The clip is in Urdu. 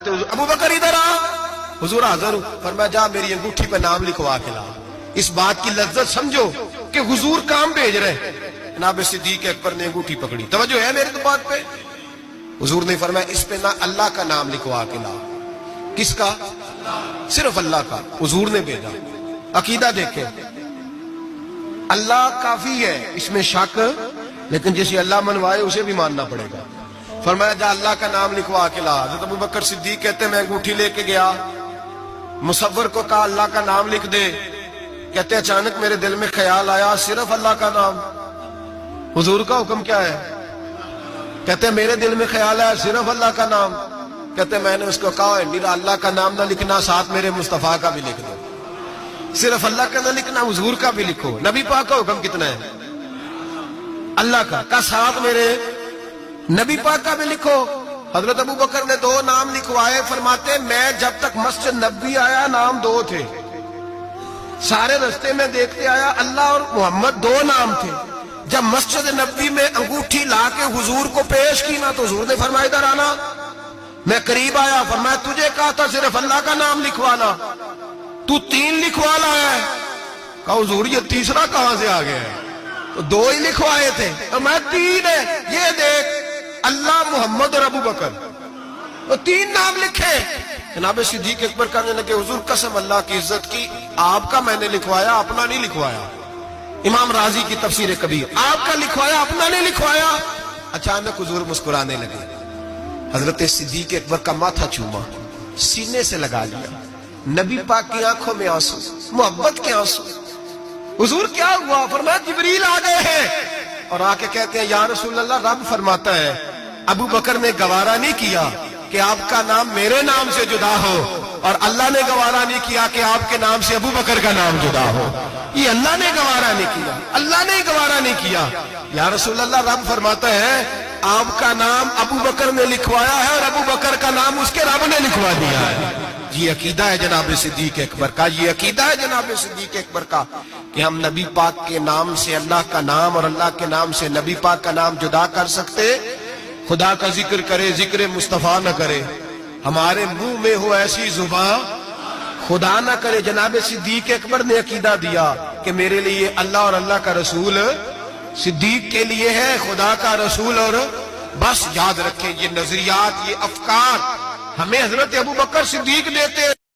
ابو بکر ادھر آ، حضور حاضر ہوں، فرمایا جا میری انگوٹھی پہ نام لکھوا کے لا۔ اس بات کی لذت سمجھو کہ حضور کام بھیج رہے ہیں۔ جناب صدیق اکبر نے انگوٹھی پکڑی، توجہ ہے میرے بات پہ؟ حضور نے فرمایا اس پہ نہ اللہ کا نام لکھوا کے لا۔ کس کا؟ صرف اللہ کا۔ حضور نے بھیجا۔ عقیدہ دیکھیں، اللہ کافی ہے، اس میں شک، لیکن جسے اللہ منوائے اسے بھی ماننا پڑے گا۔ فرمایا جا اللہ کا نام لکھوا کے لا۔ حضرت ابو بکر صدیق کہتے ہیں میں انگوٹھی لے کے گیا، مصور کو کہا اللہ کا نام لکھ دے، کہتے ہیں اچانک میرے دل میں خیال آیا صرف اللہ کا نام۔ حضور کا حکم کیا ہے؟ کہتے ہیں میرے دل میں خیال آیا صرف اللہ کا نام۔ کہتے ہیں میں نے اس کو کہا میرا اللہ کا نام نہ لکھنا، ساتھ میرے مصطفیٰ کا بھی لکھ دو۔ صرف اللہ کا نہ لکھنا، حضور کا بھی لکھو۔ نبی پاک کا حکم کتنا ہے؟ اللہ کا ساتھ میرے نبی پاک کا بھی لکھو۔ حضرت ابو بکر نے 2 نام لکھوائے، فرماتے میں جب تک مسجد نبوی آیا نام 2 تھے، سارے رستے میں دیکھتے آیا اللہ اور محمد 2 نام تھے۔ جب مسجد نبوی میں انگوٹھی لا کے حضور کو پیش کی نا تو حضور نے فرمایا ادھر آنا۔ میں قریب آیا، فرمایا تجھے کہا تھا صرف اللہ کا نام لکھوانا، تو 3 لکھوا لایا ہے۔ کہا حضور یہ تیسرا کہاں سے آ گیا ہے؟ تو 2 ہی لکھوائے تھے، میں 3 ہے۔ یہ دیکھ اللہ، محمد اور ابو بکر، وہ 3 نام لکھے۔ جناب صدیق اکبر کہنے لگے حضور قسم اللہ کی عزت کی، آپ کا میں نے لکھوایا، اپنا نہیں لکھوایا۔ امام رازی کی تفسیر کبیر، آپ کا لکھوایا، اپنا نہیں لکھوایا۔ اچانک حضور مسکرانے لگے، حضرت صدیق اکبر کا ماتھا چوما، سینے سے لگا لیا، نبی پاک کی آنکھوں میں آنسو، محبت کے آنسو۔ حضور کیا ہوا؟ فرمایا جبریل آ گئے ہیں، اور آ کے کہتے ہیں یا رسول اللہ رب فرماتا ہے ابو بکر نے گوارا نہیں کیا کہ آپ کا نام میرے نام سے جدا ہو، اور اللہ نے گوارا نہیں کیا کہ آپ کے نام سے ابو بکر کا نام جدا ہو۔ یہ اللہ نے گوارا نہیں کیا، اللہ نے گوارا نہیں کیا۔ یا رسول اللہ رب فرماتا ہے آپ کا نام ابو بکر نے لکھوایا ہے، اور ابو بکر کا نام اس کے رب نے لکھوا دیا ہے۔ یہ عقیدہ ہے جناب صدیق اکبر کا، یہ عقیدہ ہے جناب صدیق اکبر کا کہ ہم نبی پاک کے نام سے اللہ کا نام اور اللہ کے نام سے نبی پاک کا نام جدا کر سکتے؟ خدا کا ذکر کرے، ذکر مصطفیٰ نہ کرے، ہمارے منہ میں ہو ایسی زبان خدا نہ کرے۔ جناب صدیق اکبر نے عقیدہ دیا کہ میرے لیے اللہ اور اللہ کا رسول، صدیق کے لیے ہے خدا کا رسول۔ اور بس یاد رکھیں یہ نظریات، یہ افکار ہمیں حضرت ابو بکر صدیق دیتے